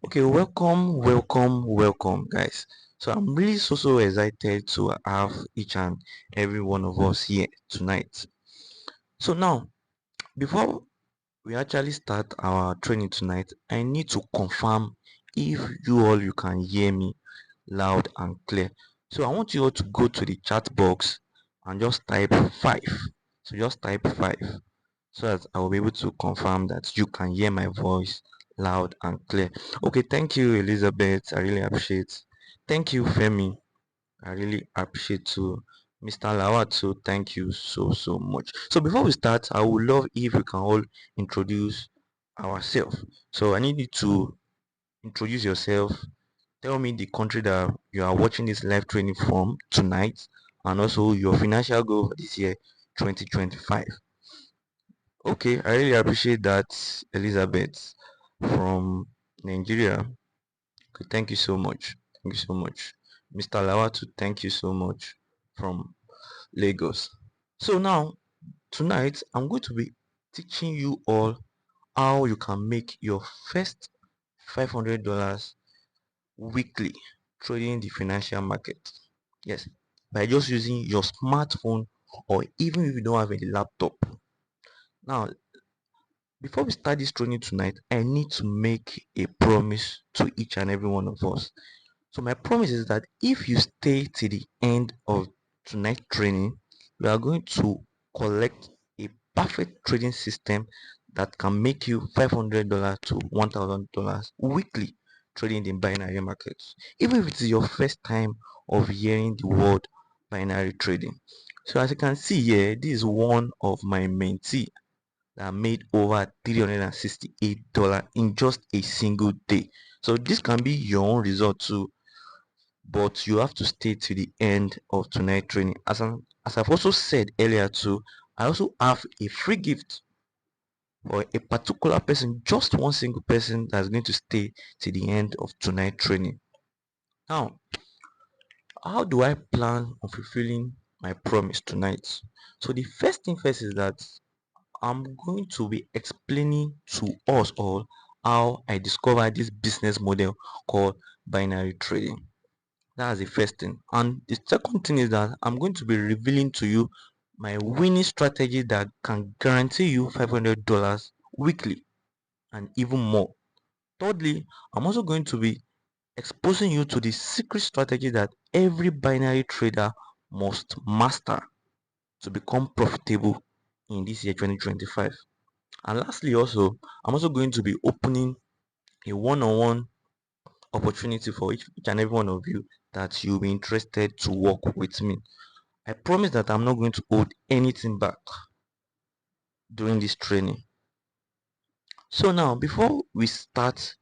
Okay, welcome, guys. So I'm really so excited to have each and every one of us here tonight. So now, before we actually start our training tonight, I need to confirm if you can hear me loud and clear. So I want you all to go to the chat box and just type 5. So just type 5 so that I will be able to confirm that you can hear my voice loud and clear. Okay, thank you, Elizabeth. I really appreciate. Thank you, Femi. I really appreciate too. Mr. Lawat, thank you so much. So before we start, I would love if we can all introduce ourselves. So I need you to introduce yourself. Tell me the country that you are watching this live training from tonight, and also your financial goal for this year, 2025. Okay, I really appreciate that, Elizabeth from Nigeria. Okay, thank you so much. Thank you so much. Mr. Lawatu, thank you so much from Lagos. So now, tonight, I'm going to be teaching you all how you can make your first $500 weekly trading the financial market. Yes, by just using your smartphone or even if you don't have any laptop. Now, before we start this training tonight, I need to make a promise to each and every one of us. So my promise is that if you stay to the end of tonight's training, we are going to collect a perfect trading system that can make you $500 to $1,000 weekly trading in binary markets. Even if it is your first time of hearing the word binary trading. So as you can see here, this is one of my mentee that made over $368 in just a single day. So this can be your own result too, but you have to stay to the end of tonight training. As I've also said earlier too, I also have a free gift for a particular person, just one single person that's going to stay to the end of tonight training. Now, how do I plan on fulfilling my promise tonight? So the first thing first is that I'm going to be explaining to us all how I discovered this business model called binary trading. That's the first thing. And the second thing is that I'm going to be revealing to you my winning strategy that can guarantee you $500 weekly and even more. Thirdly, I'm also going to be exposing you to the secret strategy that every binary trader must master to become profitable in this year 2025. And lastly, also, I'm also going to be opening a one-on-one opportunity for each and every one of you that you'll be interested to work with me. I promise that I'm not going to hold anything back during this training. So now, before we start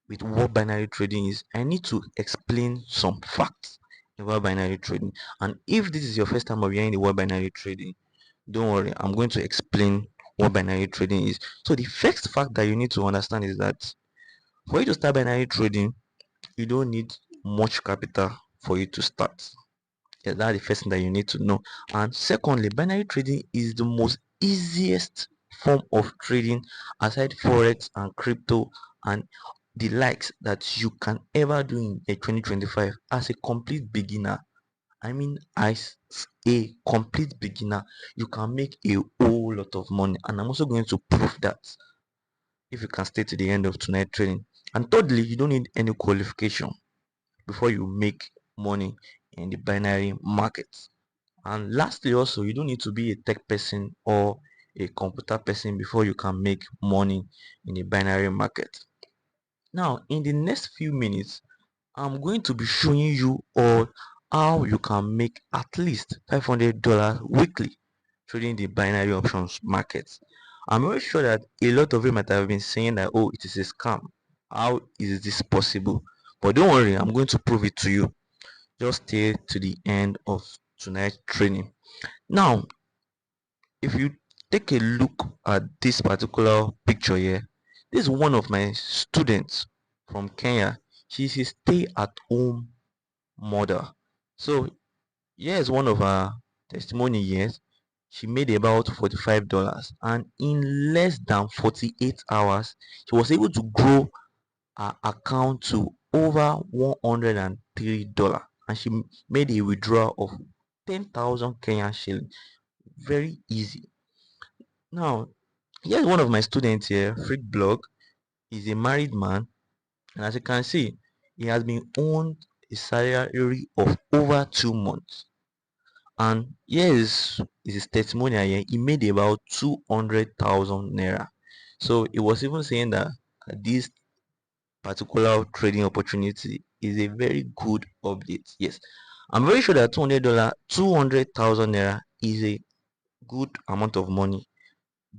with what binary trading is, I need to explain some facts about binary trading. And if this is your first time of hearing the word binary trading, don't worry, I'm going to explain what binary trading is. So the first fact that you need to understand is that for you to start binary trading, you don't need much capital for you to start. Yeah, that's the first thing that you need to know. And secondly, binary trading is the most easiest form of trading aside forex and crypto and the likes that you can ever do in a 2025 as a complete beginner. I mean, as a complete beginner, you can make a whole lot of money, and I'm also going to prove that if you can stay to the end of tonight training. And thirdly, you don't need any qualification before you make money in the binary market. And lastly, also, you don't need to be a tech person or a computer person before you can make money in the binary market. Now, in the next few minutes, I'm going to be showing you all how you can make at least $500 weekly trading the binary options market. I'm very sure that a lot of you might have been saying that, oh, it is a scam. How is this possible? But don't worry, I'm going to prove it to you. Just stay to the end of tonight's training. Now, if you take a look at this particular picture here, this is one of my students from Kenya. She's a stay-at-home mother. So here's one of her testimony years. She made about $45 and in less than 48 hours, she was able to grow her account to over $103, and she made a withdrawal of 10,000 Kenyan shilling. Very easy. Now, here's one of my students here, Freak Blog. He's a married man, and as you can see, he has been owned a salary of over 2 months. And here is his testimonial here. He made about 200,000 naira. So he was even saying that this particular trading opportunity is a very good update. Yes, I'm very sure that $200, 200,000 naira is a good amount of money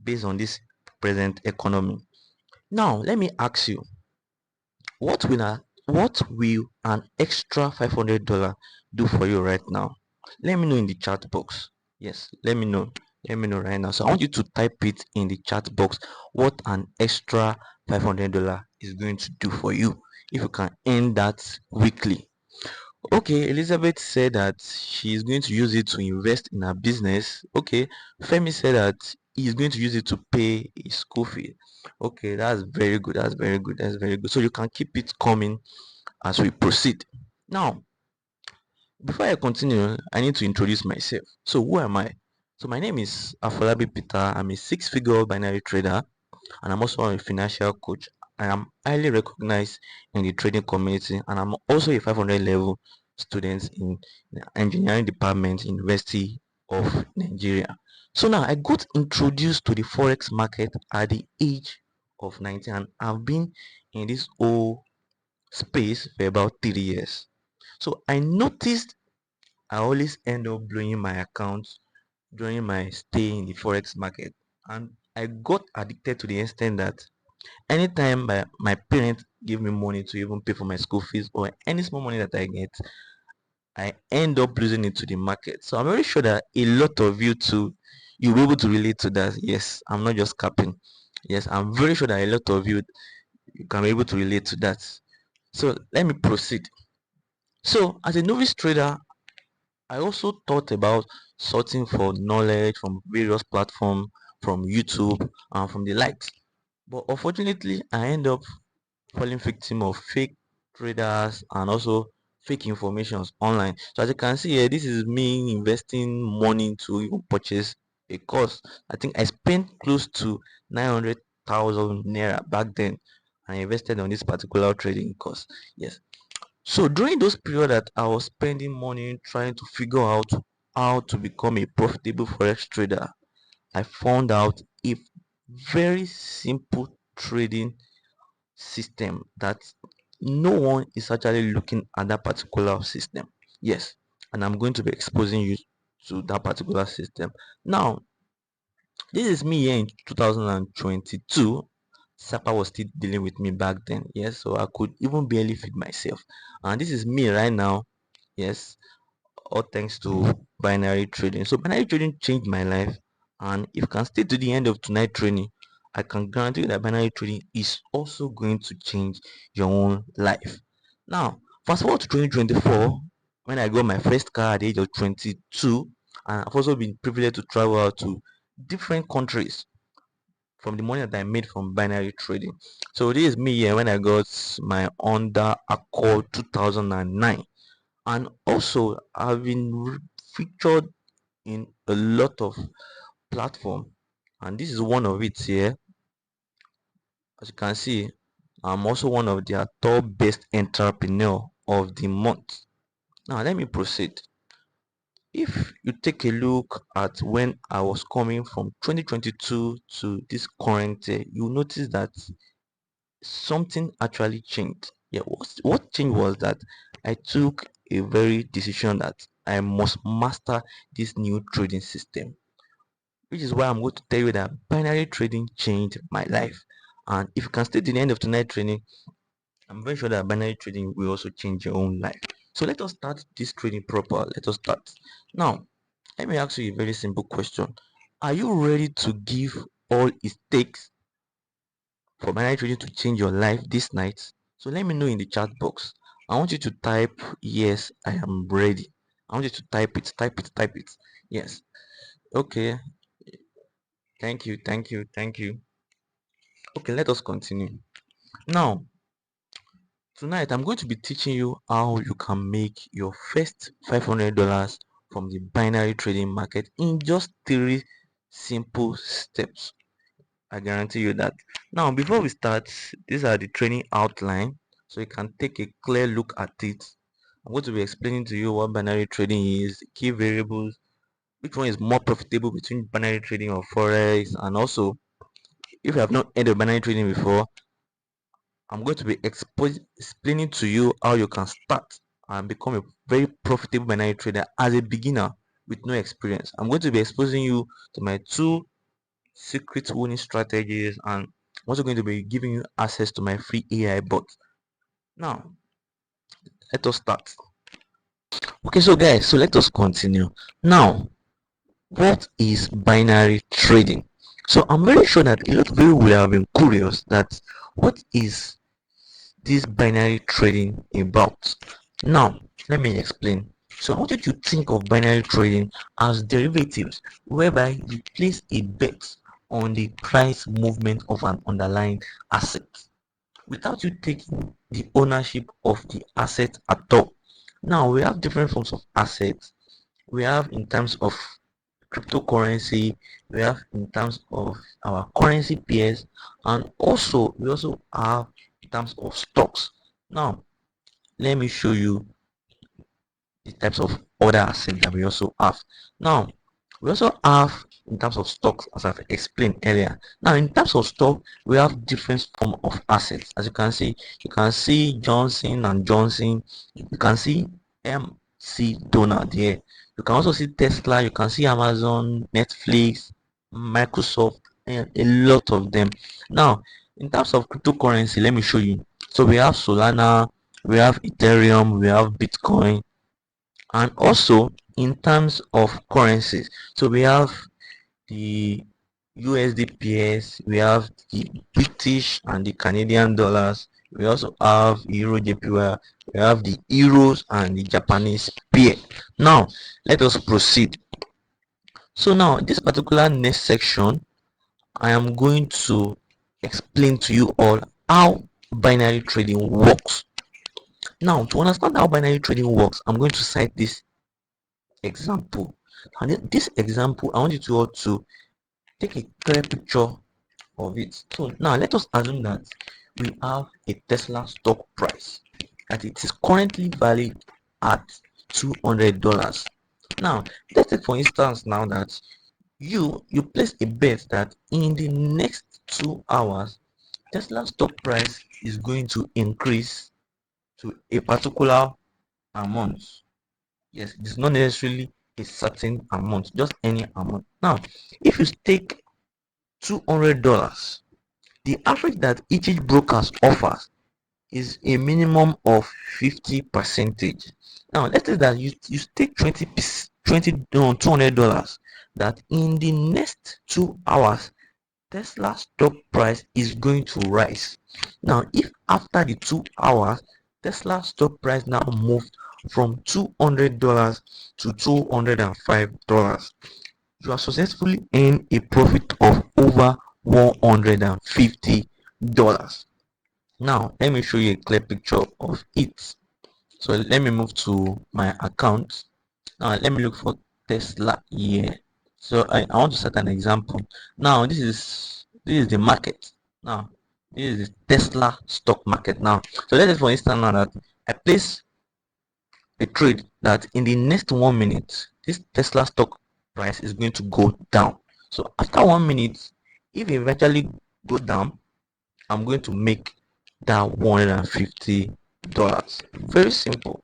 based on this present economy. Now, let me ask you, what will an extra $500 do for you right now? Let me know in the chat box. Yes, let me know. Let me know right now. So I want you to type it in the chat box what an extra $500 is going to do for you if you can earn that weekly. Okay, Elizabeth said that she's going to use it to invest in her business. Okay, Femi said that he's going to use it to pay his school fee. Okay, that's very good. That's very good. That's very good. So you can keep it coming as we proceed. Now, before I continue, I need to introduce myself. So, who am I? So, my name is Afolabi Peter. I'm a six-figure binary trader, and I'm also a financial coach. I am highly recognized in the trading community, and I'm also a 500 level student in the engineering department, University of Nigeria. So now I got introduced to the forex market at the age of 19, and I've been in this whole space for about 3 years. So I noticed I always end up blowing my accounts during my stay in the forex market, and I got addicted to the extent that anytime my parents give me money to even pay for my school fees or any small money that I get, I end up losing it to the market. So I'm very sure that a lot of you too, you'll be able to relate to that. Yes, I'm not just capping. Yes, I'm very sure that a lot of you can be able to relate to that. So let me proceed. So as a novice trader, I also thought about sorting for knowledge from various platforms, from YouTube and from the likes. But unfortunately, I end up falling victim of fake traders and also fake informations online. So as you can see here, this is me investing money to even purchase a course. I think I spent close to 900,000 naira back then, and I invested on this particular trading course. Yes. So during those period that I was spending money trying to figure out how to become a profitable forex trader, I found out a very simple trading system that no one is actually looking at that particular system. Yes, and I'm going to be exposing you to that particular system. Now, this is me here in 2022. Sapa was still dealing with me back then. Yes, so I could even barely feed myself. And this is me right now. Yes, all thanks to binary trading. So binary trading changed my life, and if you can stay to the end of tonight training, I can guarantee you that binary trading is also going to change your own life. Now, fast forward to 2024, when I got my first car at the age of 22, and I've also been privileged to travel out to different countries from the money that I made from binary trading. So this is me here when I got my Honda Accord 2009, and also I've been featured in a lot of platform, and this is one of it here. As you can see, I'm also one of their top best entrepreneur of the month. Now let me proceed. If you take a look at when I was coming from 2022 to this current year, you notice that something actually changed. Yeah, what changed was that I took a very decision that I must master this new trading system, which is why I'm going to tell you that binary trading changed my life. And if you can stay to the end of tonight training, I'm very sure that binary trading will also change your own life. So let us start this trading proper. Let us start. Now, let me ask you a very simple question. Are you ready to give all it takes for binary trading to change your life this night? So let me know in the chat box. I want you to type yes, I am ready. I want you to type it, type it, type it. Yes. Okay. Thank you, thank you, thank you. Okay, let us continue. Now, Tonight, I'm going to be teaching you how you can make your first $500 from the binary trading market in just 3 simple steps. I guarantee you that. Now, before we start, these are the training outline, so you can take a clear look at it. I'm going to be explaining to you what binary trading is, key variables, which one is more profitable between binary trading or forex, and also if you have not heard of binary trading before, I'm going to be explaining to you how you can start and become a very profitable binary trader as a beginner with no experience. I'm going to be exposing you to my 2 secret winning strategies, and I'm also going to be giving you access to my free AI bot. Now, let us start. Okay, so guys, so let us continue. Now, what is binary trading? So I'm very sure that a lot of you will have been curious that what is this binary trading about? Now, let me explain. So I want you to think of binary trading as derivatives whereby you place a bet on the price movement of an underlying asset without you taking the ownership of the asset at all. Now we have different forms of assets. We have in terms of cryptocurrency, we have in terms of our currency pairs, and also we also have in terms of stocks. Now let me show you the types of other assets that we also have. Now we also have in terms of stocks, as I've explained earlier. Now in terms of stock, we have different form of assets. As you can see Johnson and Johnson, you can see MC Donald here. You can also see Tesla, you can see Amazon, Netflix, Microsoft, and a lot of them. Now in terms of cryptocurrency, let me show you. So we have Solana, we have Ethereum, we have Bitcoin, and also in terms of currencies, so we have the USD we have the British and the Canadian dollars, we also have Euro JPY, we have the euros and the Japanese yen. Now let us proceed. So now this particular next section, I am going to explain to you all how binary trading works. Now to understand how binary trading works, I'm going to cite this example, and this example I want you to all to take a clear picture of it. So now let us assume that we have a Tesla stock price that it is currently valued at $200. Now let's take for instance now that you place a bet that in the next 2 hours Tesla stock price is going to increase to a particular amount. Yes, it's not necessarily a certain amount, just any amount. Now if you stake $200, the average that each broker offers is a minimum of 50 percentage. Now let's say that you stake 20 $200, that in the next 2 hours Tesla stock price is going to rise. Now if after the 2 hours Tesla stock price now moved from $200 to $205, you have successfully earned a profit of over $150. Now let me show you a clear picture of it. So let me move to my account. Now let me look for Tesla here. So I want to set an example. Now this is the market. Now this is the Tesla stock market. Now so let's say for instance now that I place a trade that in the next 1 minute this Tesla stock price is going to go down. So after 1 minute, if it eventually go down, I'm going to make that $150. Very simple.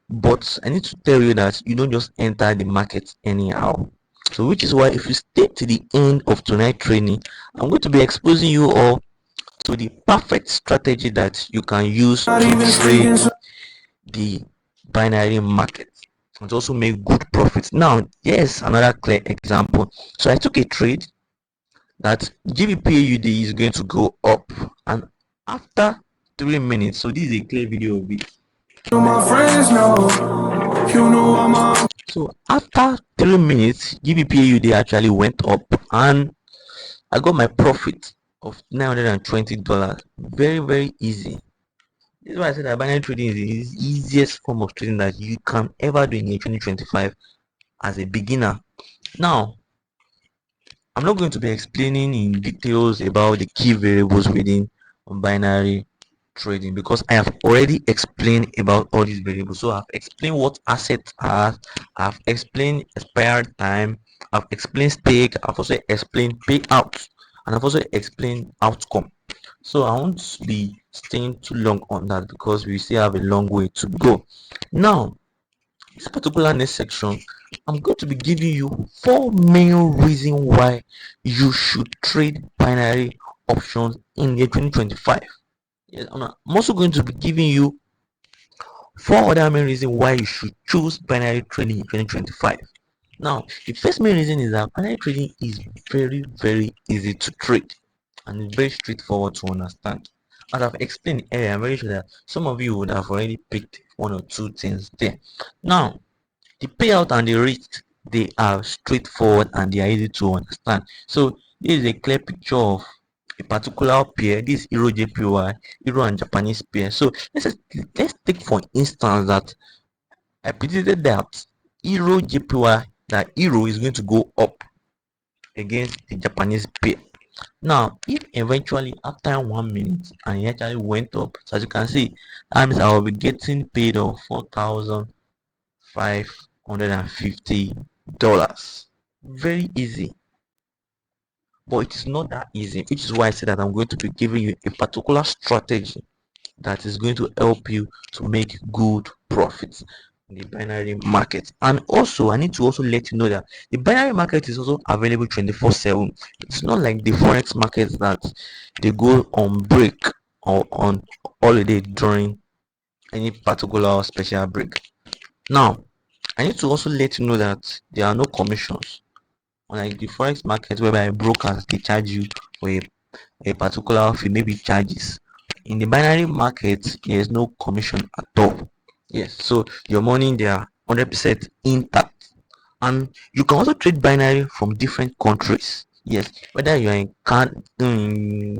But I need to tell you that you don't just enter the market anyhow. So which is why if you stay to the end of tonight training, I'm going to be exposing you all to the perfect strategy that you can use to trade the binary market and also make good profits. Now here's another clear example. So I took a trade that GBP is going to go up, and after 3 minutes, so this is a clear video of it. So after 3 minutes GBP actually went up and I got my profit of $920. Very easy. This is why I said that binary trading is the easiest form of trading that you can ever do in year 2025 as a beginner. Now, I'm not going to be explaining in details about the key variables within binary trading because I have already explained about all these variables. So I've explained what assets are, I've explained expired time, I've explained stake, I've also explained payout, and I've also explained outcome. So I won't be staying too long on that because we still have a long way to go. Now, this particular next section, I'm going to be giving you 4 main reasons why you should trade binary options in year 2025. Yes, I'm also going to be giving you 4 other main reasons why you should choose binary trading in 2025. Now, the first main reason is that binary trading is very easy to trade and it's very straightforward to understand. As I've explained earlier, I'm very sure that some of you would have already picked one or two things there. Now, the payout and the risk, they are straightforward and they are easy to understand. So this is a clear picture of a particular pair. This is Euro JPY, Euro and Japanese pair. So let's take for instance that I predicted that Euro JPY, that Euro is going to go up against the Japanese pair. Now, if eventually after 1 minute and it actually went up, so as you can see, that means I will be getting paid of $4,550. Very easy, but it is not that easy, which is why I said that I'm going to be giving you a particular strategy that is going to help you to make good profits in the binary market. And also, I need to also let you know that the binary market is also available 24/7. It's not like the forex markets that they go on break or on holiday during any particular special break. Now, I need to also let you know that there are no commissions. Unlike the forex market whereby brokers they charge you for a particular fee, maybe charges. In the binary market, there is no commission at all. Yes, so your money they are 100% intact. And you can also trade binary from different countries. Yes, whether you are in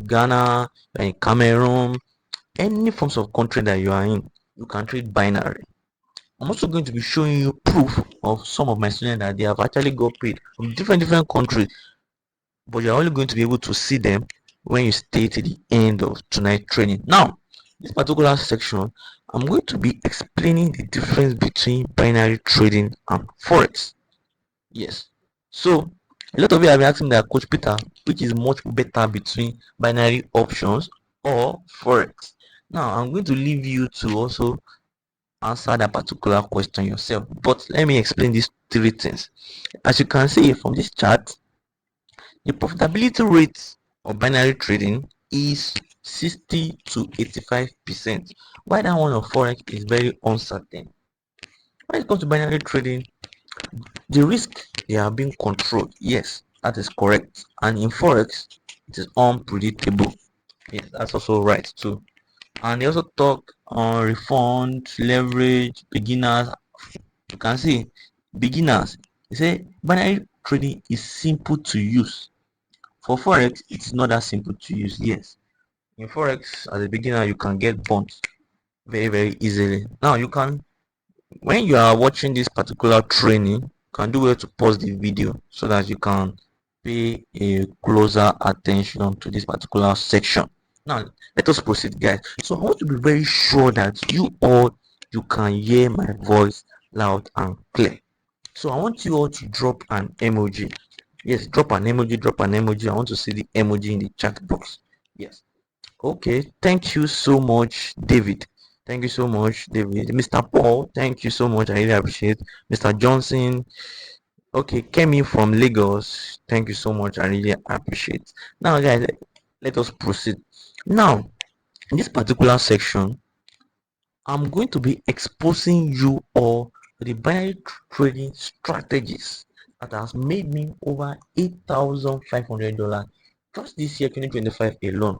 Ghana, you are in Cameroon, any forms of country that you are in, you can trade binary. I'm also going to be showing you proof of some of my students that they have actually got paid from different countries, but you're only going to be able to see them when you stay to the end of tonight's training. Now, this particular section, I'm going to be explaining the difference between binary trading and forex. Yes. So a lot of you have been asking that, Coach Peter, which is much better between binary options or forex? Now I'm going to leave you to also answer that particular question yourself. But let me explain these 3 things. As you can see from this chart, the profitability rate of binary trading is 60 to 85%, while that one of forex is very uncertain. When it comes to binary trading, the risk they are being controlled. Yes, that is correct. And in forex, it is unpredictable. Yes, that's also right too. And they also talk on refund, leverage, beginners. You can see beginners. They say binary trading is simple to use. For forex, it's not that simple to use. Yes, in forex, as a beginner, you can get burnt very easily. Now you can, when you are watching this particular training, you can do well to pause the video so that you can pay a closer attention to this particular section. Now let us proceed, guys. So I want to be very sure that you can hear my voice loud and clear. So I want you all to drop an emoji. Yes, drop an emoji, drop an emoji. I want to see the emoji in the chat box. Yes. Okay, thank you so much, David. Thank you so much, David. Mr. Paul, thank you so much. I really appreciate. Mr. Johnson, okay, Kemi from Lagos, thank you so much. I really appreciate. Now, guys, let us proceed. Now, in this particular section, I'm going to be exposing you all the binary trading strategies that has made me over $8,500 just this year, 2025 alone.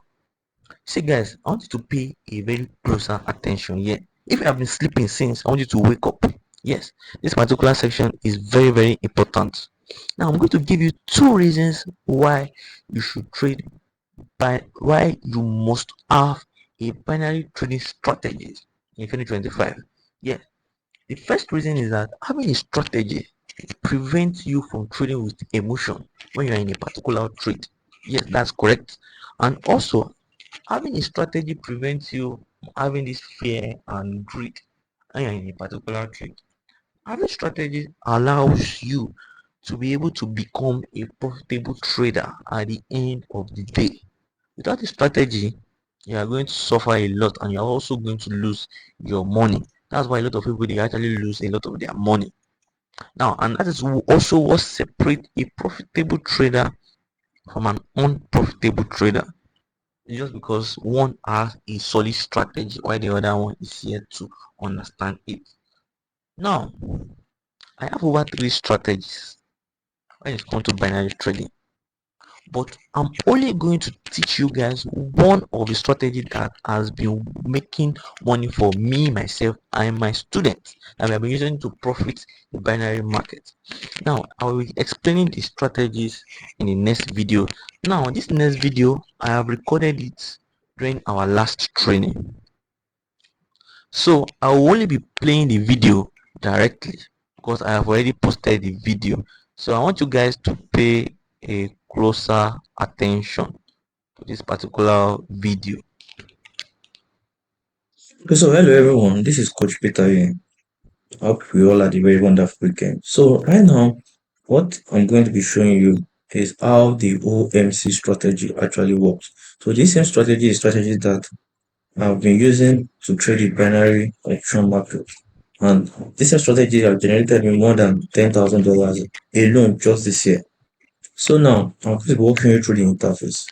See guys, I want you to pay a very closer attention here. If you have been sleeping since, I want you to wake up. Yes, this particular section is very important. Now I'm going to give you 2 reasons why you should trade, by why you must have a binary trading strategy in 2025? Yeah, the first reason is that having a strategy prevents you from trading with emotion when you are in a particular trade. Yes, that's correct. And also, having a strategy prevents you having this fear and greed when you're in a particular trade. Having strategy allows you to be able to become a profitable trader at the end of the day. Without a strategy, you are going to suffer a lot and you're also going to lose your money. That's why a lot of people they actually lose a lot of their money. Now, and that is also what separates a profitable trader from an unprofitable trader. It's just because one has a solid strategy while the other one is yet to understand it. Now, I have over three strategies when it comes to binary trading, but I'm only going to teach you guys one of the strategy that has been making money for me, myself, and my students that we have been using to profit the binary market. Now, I will be explaining the strategies in the next video. Now, this next video, I have recorded it during our last training. So I will only be playing the video directly because I have already posted the video. So I want you guys to pay a closer attention to this particular video. Okay, so hello everyone, this is Coach Peter here. I hope we all had a very wonderful weekend. So right now, what I'm going to be showing you is how the OMC strategy actually works. So this same strategy is strategy that I've been using to trade the binary option market. And this same strategy has generated me more than $10,000 alone just this year. So now I'm going to be walking you through the interface.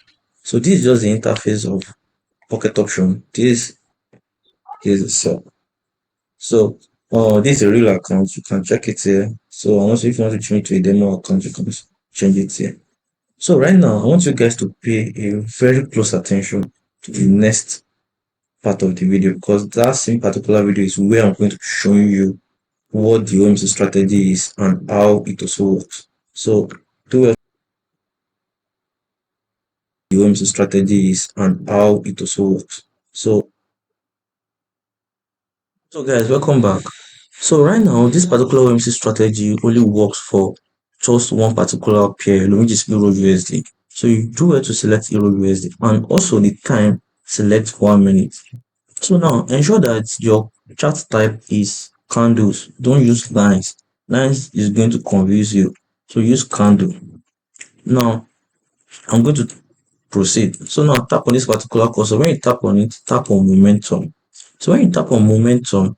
So this is just the interface of Pocket Option. This is the sell. So, this is a real account. You can check it here. So, and also if you want to change to a demo account, you can change it here. So, right now, I want you guys to pay a very close attention to the next part of the video because that same particular video is where I'm going to be showing you what the OMC strategy is and how it also works. So, do well. The OMC strategy is and how it also works. So guys, welcome back. So right now, this particular OMC strategy only works for just one particular pair, which is Euro USD. So you do well to select Euro USD and also the time, select 1 minute. So now ensure that your chart type is candles. Don't use lines. Lines is going to confuse you. So use candle. Now I'm going to proceed. So now tap on this particular cursor. When you tap on it, tap on momentum. So when you tap on momentum,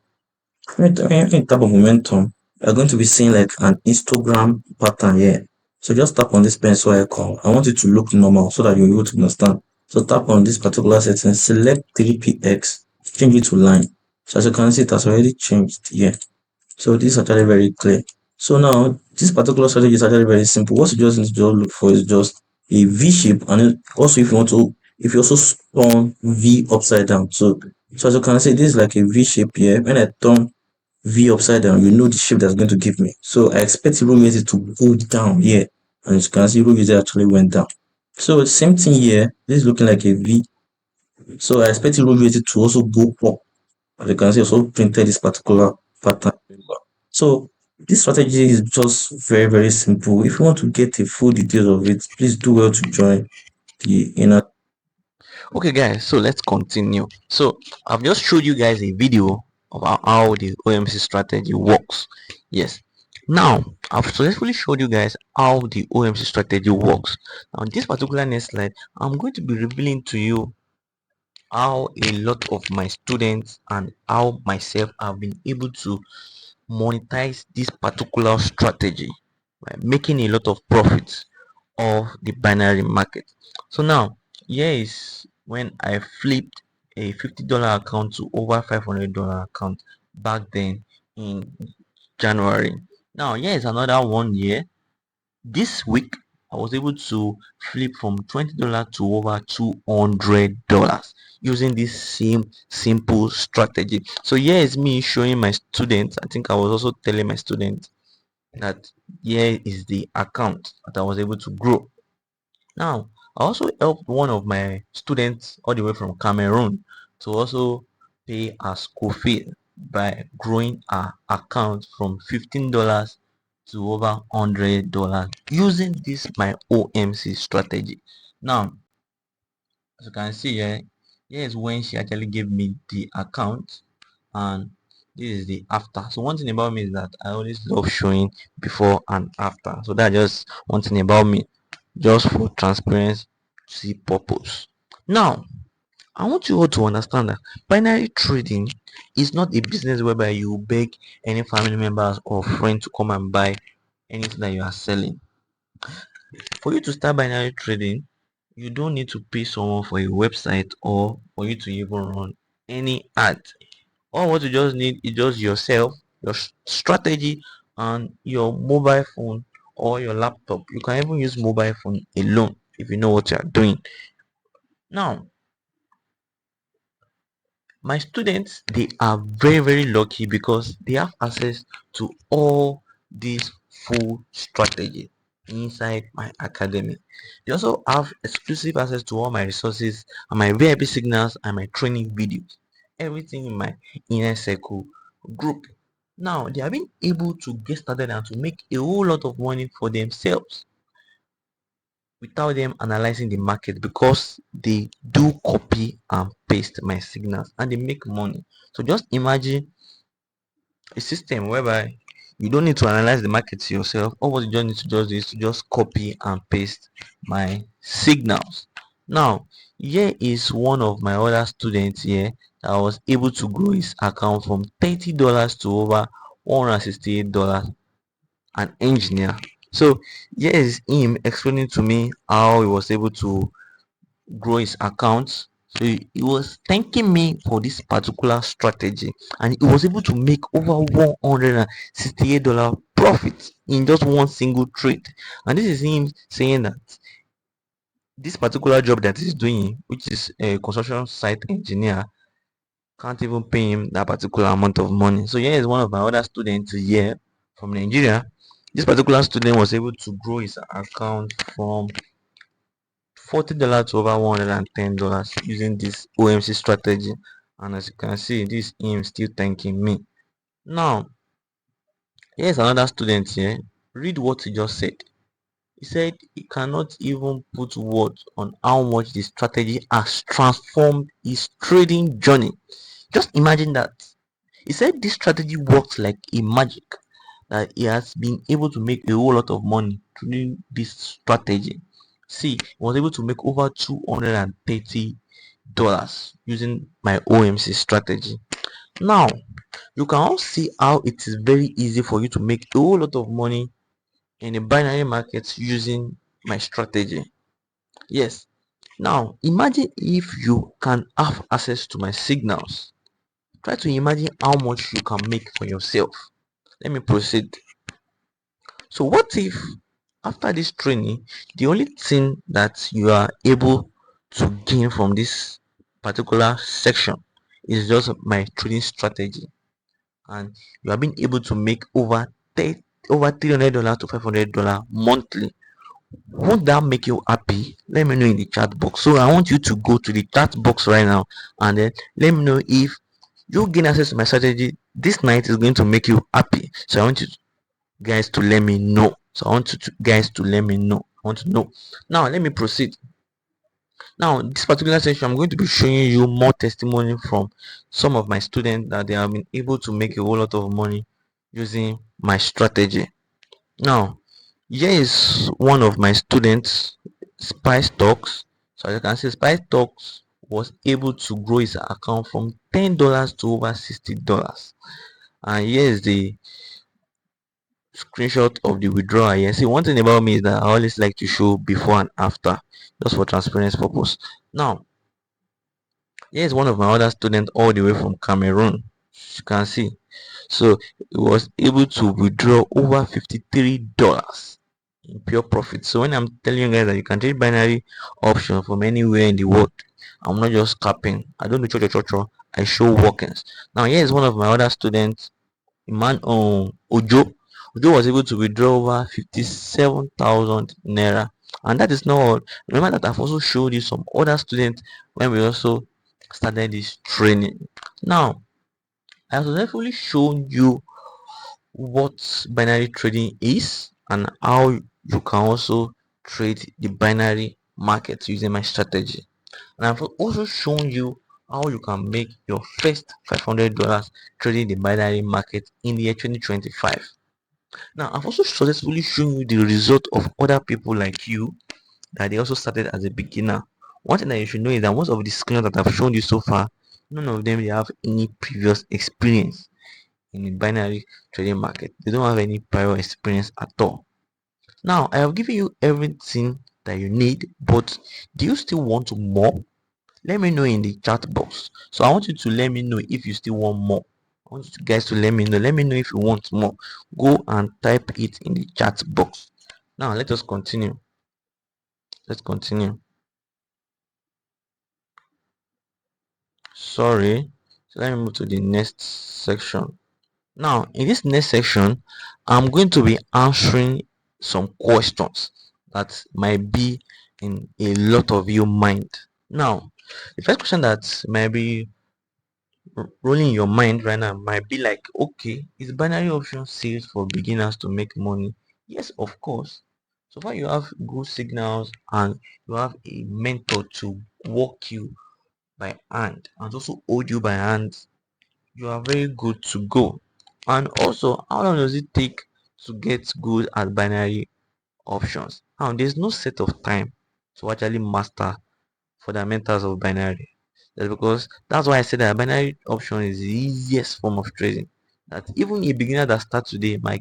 when you tap on momentum, you're going to be seeing like an histogram pattern here. So just tap on this pencil icon. I want it to look normal so that you're able to understand. So tap on this particular setting, select 3px, change it to line. So as you can see, it has already changed here. So this is actually very clear. So now this particular strategy is actually very simple. What you just need to just look for is just a V shape, and also if you want to, if you also turn V upside down. So as you can see, this is like a V shape here. When I turn V upside down, you know the shape that's going to give me. So I expect Euro USD to go down here, and as you can see, Euro USD actually went down. So same thing here. This is looking like a V. So I expect Euro USD to also go up. As you can see, also printed this particular pattern. So this strategy is just very, very simple. If you want to get the full details of it, please do well to join the inner. Okay guys, so let's continue. So I've just showed you guys a video about how the OMC strategy works. Yes. Now I've successfully showed you guys how the OMC strategy works. Now in this particular next slide, I'm going to be revealing to you how a lot of my students and how myself have been able to monetize this particular strategy by making a lot of profits of the binary market. So now here is when I flipped a $50 account to over $500 account back then in January. Now here is another one year. This week I was able to flip from $20 to over $200 using this same simple strategy. So here is me showing my students. I think I was also telling my students that here is the account that I was able to grow. Now, I also helped one of my students all the way from Cameroon to also pay our school fee by growing our account from $15 to over $100 using this my OMC strategy. Now, as you can see here is when she actually gave me the account, and this is the after. So one thing about me is that I always love showing before and after. So that's just one thing about me, just for transparency purpose. Now, I want you all to understand that binary trading is not a business whereby you beg any family members or friend to come and buy anything that you are selling. For you to start binary trading, you don't need to pay someone for a website or for you to even run any ad. All what you just need is just yourself, your strategy, and your mobile phone or your laptop. You can even use mobile phone alone if you know what you are doing. Now, my students, they are very lucky because they have access to all these full strategy inside my academy. They also have exclusive access to all my resources and my VIP signals and my training videos, everything in my inner circle group. Now they have been able to get started and to make a whole lot of money for themselves without them analyzing the market, because they do copy and paste my signals and they make money. So just imagine a system whereby you don't need to analyze the market yourself. All what you just need to just do is to just copy and paste my signals. Now, here is one of my other students here that was able to grow his account from $30 to over $168, an engineer. So here is him explaining to me how he was able to grow his account. So he was thanking me for this particular strategy, and he was able to make over $168 profit in just one single trade. And this is him saying that this particular job that he's doing, which is a construction site engineer, can't even pay him that particular amount of money. So here is one of my other students here from Nigeria. This particular student was able to grow his account from $40 to over $110 using this OMC strategy. And as you can see, this him still thanking me. Now, here's another student here. Read what he just said. He said he cannot even put words on how much the strategy has transformed his trading journey. Just imagine that. He said this strategy works like a magic, that he has been able to make a whole lot of money through this strategy. See, he was able to make over $230 using my OMC strategy. Now, you can all see how it is very easy for you to make a whole lot of money in the binary market using my strategy. Yes. Now, imagine if you can have access to my signals. Try to imagine how much you can make for yourself. Let me proceed. So what if after this training, the only thing that you are able to gain from this particular section is just my trading strategy, and you have been able to make over $300 to $500 monthly? Won't that make you happy? Let me know in the chat box. So I want you to go to the chat box right now and then let me know if you gain access to my strategy this night is going to make you happy. So I want you guys to let me know. So I want you guys to let me know. I want to know. Now let me proceed. Now this particular section, I'm going to be showing you more testimony from some of my students that they have been able to make a whole lot of money using my strategy. Now here is one of my students, Spice Talks. So as you can see, Spice Talks was able to grow his account from $10 to over $60. And here is the screenshot of the withdrawal here. See, one thing about me is that I always like to show before and after, just for transparency purpose. Now, here is one of my other students all the way from Cameroon. As you can see, so he was able to withdraw over $53 in pure profit. So when I'm telling you guys that you can trade binary option from anywhere in the world, I'm not just capping. I don't do cho. I show workings. Now here is one of my other students, man, Ojo. Ojo was able to withdraw over 57,000 naira, and that is not all. Remember that I've also showed you some other students when we also started this training. Now, I have successfully shown you what binary trading is and how you can also trade the binary market using my strategy. And I've also shown you how you can make your first $500 trading the binary market in the year 2025. Now, I've also successfully shown you the result of other people like you that they also started as a beginner. One thing that you should know is that most of the screens that I've shown you so far, none of them they have any previous experience in the binary trading market. They don't have any prior experience at all. Now, I have given you everything that you need, but do you still want more? Let me know in the chat box. So I want you to let me know if you still want more. I want you guys to let me know. Let me know if you want more. Go and type it in the chat box. Now let us continue. Let's continue. Sorry. So let me move to the next section. Now in this next section, I'm going to be answering some questions that might be in a lot of your mind. Now, the first question that might be rolling in your mind right now might be like, okay, is binary option safe for beginners to make money? Yes, of course. So far you have good signals and you have a mentor to walk you by hand and also hold you by hand, you are very good to go. And also, how long does it take to get good at binary options? Now there's no set of time to actually master fundamentals of binary. That's because that's why I said that binary option is the easiest form of trading. That even a beginner that starts today might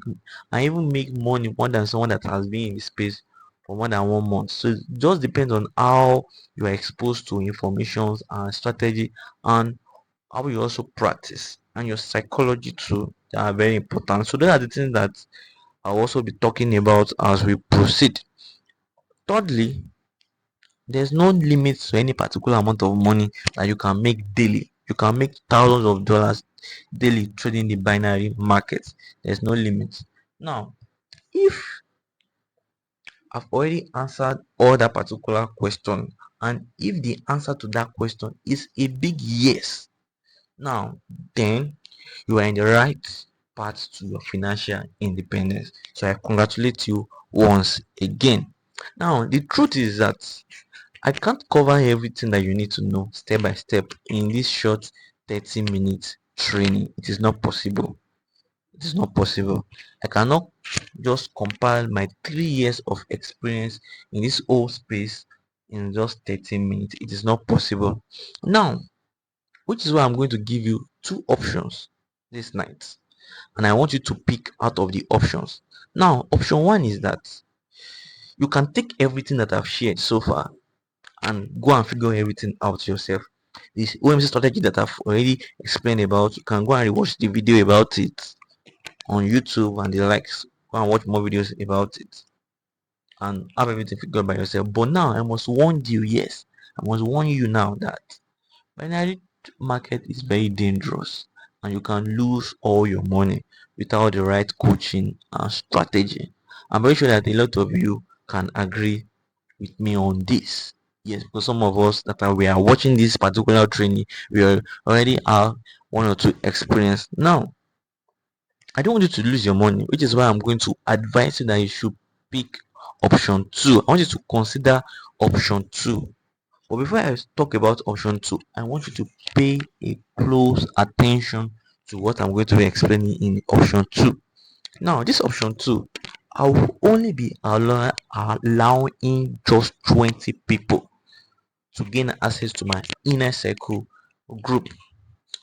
and even make money more than someone that has been in the space for more than 1 month. So it just depends on how you are exposed to informations and strategy and how you also practice and your psychology too. They are very important. So those are the things that I'll also be talking about as we proceed. Thirdly, there's no limit to any particular amount of money that you can make daily. You can make thousands of dollars daily trading the binary market. There's no limit. Now, if I've already answered all that particular question, and if the answer to that question is a big yes, now then you are in the right path to your financial independence. So I congratulate you once again. Now, the truth is that I can't cover everything that you need to know step by step in this short 30-minute training. It is not possible. It is not possible. I cannot just compile my 3 years of experience in this whole space in just 30 minutes. It is not possible. Now, which is why I'm going to give you two options this night. And I want you to pick out of the options. Now, option one is that you can take everything that I've shared so far and go and figure everything out yourself. This OMC strategy that I've already explained about, you can go and watch the video about it on YouTube and the likes. Go and watch more videos about it and have everything figured by yourself. But now I must warn you, yes, I must warn you now that binary market is very dangerous and you can lose all your money without the right coaching and strategy. I'm very sure that a lot of you can agree with me on this. Yes, because some of us that are we are watching this particular training, already have one or two experience. Now, I don't want you to lose your money, which is why I'm going to advise you that you should pick option two. I want you to consider option two. But before I talk about option two, I want you to pay a close attention to what I'm going to be explaining in option two. Now, this option two, I will only be allowing just 20 people to gain access to my inner circle group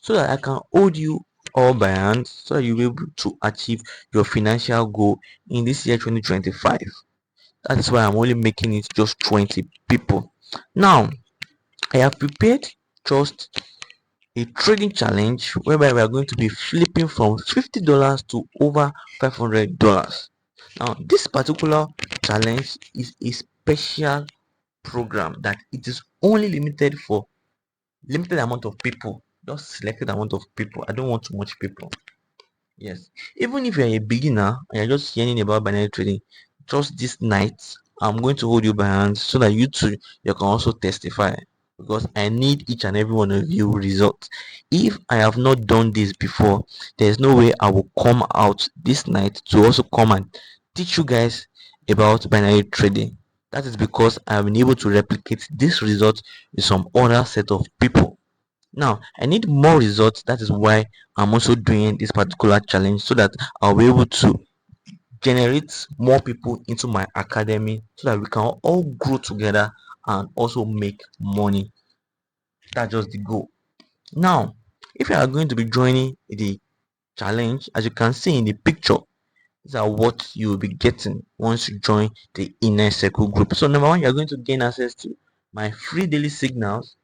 so that I can hold you all by hand so that you'll be able to achieve your financial goal in this year 2025. That's why I'm only making it just 20 people. Now, I have prepared just a trading challenge whereby we are going to be flipping from $50 to over $500. Now, this particular challenge is a special program that it is only limited for limited amount of people, just selected amount of people. I don't want too much people. Yes, even if you're a beginner and you're just hearing about binary trading, just this night I'm going to hold you by hand so that you too you can also testify because I need each and every one of you results. If I have not done this before, there's no way I will come out this night to also come and teach you guys about binary trading. That is because I have been able to replicate this result with some other set of people. Now I need more results. That is why I'm also doing this particular challenge, so that I'll be able to generate more people into my academy, so that we can all grow together and also make money. That's just the goal. Now, if you are going to be joining the challenge, as you can see in the picture, these are what you will be getting once you join the inner circle group. So number one, you're going to gain access to my free daily signals.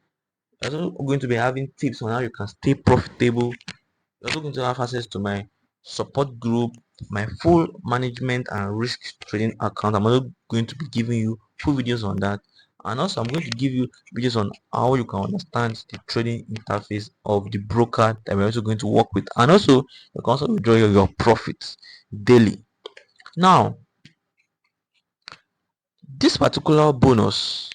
You're also going to be having tips on how you can stay profitable. You're also going to have access to my support group, my full management and risk trading account. I'm also going to be giving you full videos on that. And also I'm going to give you videos on how you can understand the trading interface of the broker that we're also going to work with. And also you can also withdraw your profits daily. Now, this particular bonus,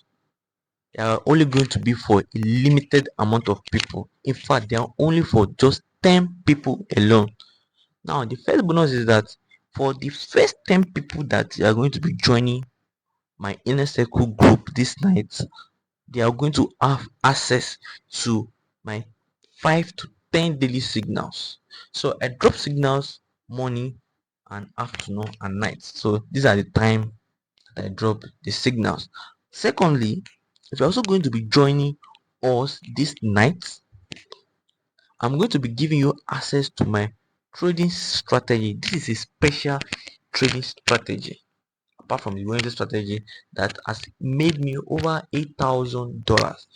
they are only going to be for a limited amount of people. In fact, they are only for just 10 people alone. Now, the first bonus is that for the first 10 people that are going to be joining my inner circle group this night, they are going to have access to my 5 to 10 daily signals. So I drop signals morning and afternoon and night. So these are the time that I drop the signals. Secondly, if you're also going to be joining us this night, I'm going to be giving you access to my trading strategy. This is a special trading strategy, apart from the Wednesday strategy, that has made me over $8,000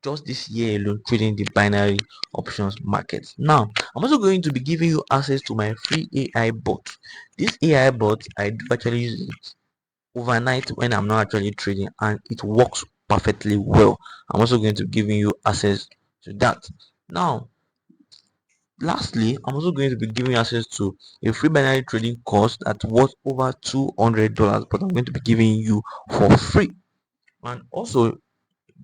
just this year alone trading the binary options market. Now, I'm also going to be giving you access to my free AI bot. This AI bot, I do actually use it overnight when I'm not actually trading, and it works perfectly well. I'm also going to be giving you access to that. Now, lastly, I'm also going to be giving access to a free binary trading course that worth over $200, but I'm going to be giving you for free. And also,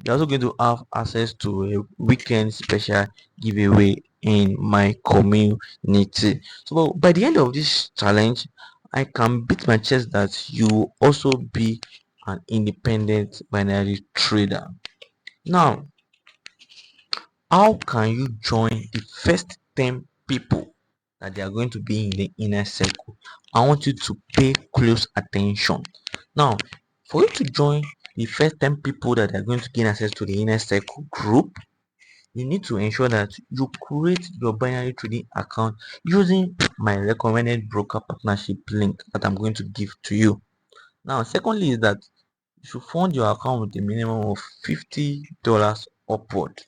you're also going to have access to a weekend special giveaway in my community. So by the end of this challenge, I can beat my chest that you will also be an independent binary trader. Now, how can you join the first 10 people that they are going to be in the inner circle? I want you to pay close attention. Now, for you to join the first 10 people that are going to gain access to the inner circle group, you need to ensure that you create your binary trading account using my recommended broker partnership link that I'm going to give to you. Now, secondly, is that you should fund your account with a minimum of $50 upward.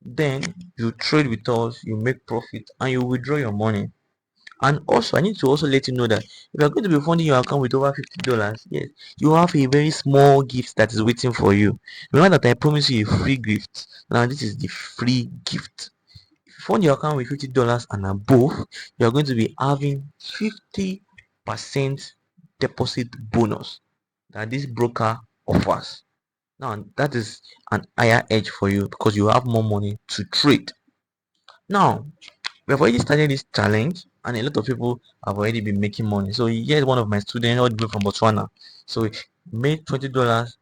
Then you trade with us, you make profit, and you withdraw your money. And also, I need to also let you know that if you're going to be funding your account with over $50, yes, you have a very small gift that is waiting for you. Remember that I promised you a free gift. Now, this is the free gift. If you fund your account with $50 and above, you're going to be having 50% deposit bonus that this broker offers. Now, that is an higher edge for you because you have more money to trade. Now, we have already started this challenge, and a lot of people have already been making money. So here's one of my students all the way from Botswana. So he made $20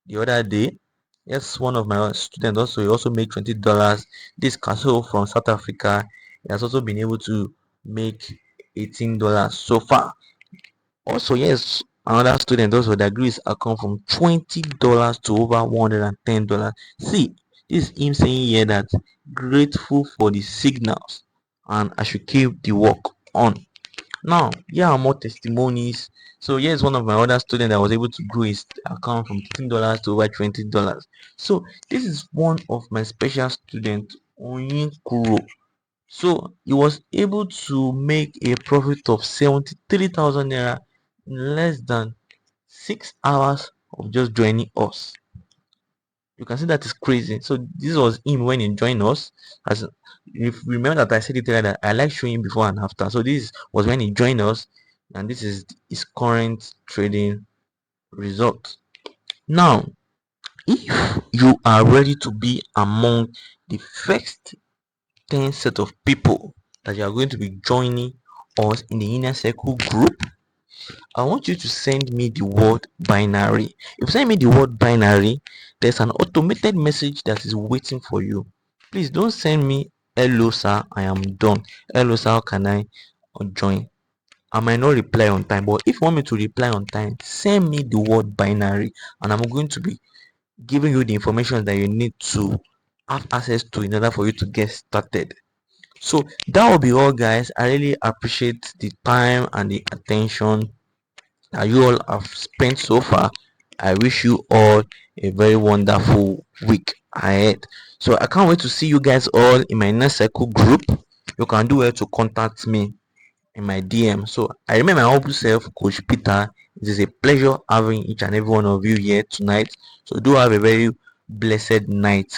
the other day. Yes, one of my students also, he also made $20. This Castle from South Africa, he has also been able to make $18 so far. Also, yes, another student also that grew his account from $20 to over $110. See, this is him saying here that grateful for the signals and I should keep the work on. Now, here are more testimonies. So here's one of my other students that was able to grow his account from $15 to over $20. So this is one of my special students, Onyekuro. So he was able to make a profit of 73,000 naira in less than 6 hours of just joining us. You can see that is crazy. So this was him when he joined us. As if you remember that I said it earlier that I like showing before and after. So this was when he joined us, and this is his current trading result. Now, If you are ready to be among the first 10 set of people that you are going to be joining us in the inner circle group, I want you to send me the word binary. If you send me the word binary, there's an automated message that is waiting for you. Please don't send me hello sir, I am done. Hello sir, how can I join? I might not reply on time, but if you want me to reply on time, send me the word binary and I'm going to be giving you the information that you need to have access to in order for you to get started. So that will be all, guys. I really appreciate the time and the attention that you all have spent so far. I wish you all a very wonderful week ahead. So I can't wait to see you guys all in my next circle group. You can do it to contact me in my DM. So I remain my humble self, Coach Peter. It is a pleasure having each and every one of you here tonight. So do have a very blessed night.